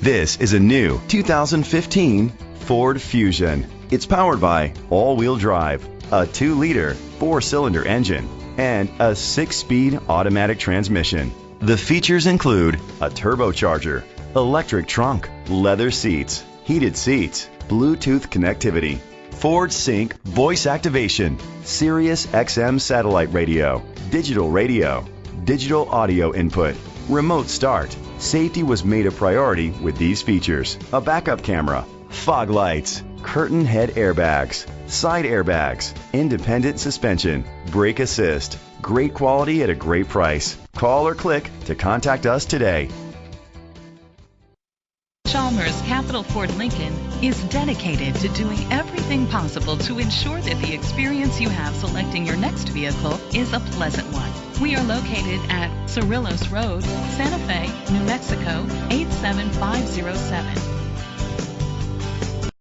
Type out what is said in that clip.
This is a new 2015 Ford Fusion. It's powered by all-wheel drive, a 2-liter 4-cylinder engine, and a 6-speed automatic transmission. The features include a turbocharger, electric trunk, leather seats, heated seats, Bluetooth connectivity, Ford Sync voice activation, Sirius XM satellite radio, digital audio input, remote start. Safety was made a priority with these features: a backup camera, fog lights, curtain head airbags, side airbags, independent suspension, brake assist. Great quality at a great price. Call or click to contact us today. Chalmers Capital Ford Lincoln is dedicated to doing everything possible to ensure that the experience you have selecting your next vehicle is a pleasant one. We are located at Cerrillos Road, Santa Fe, New Mexico 87507.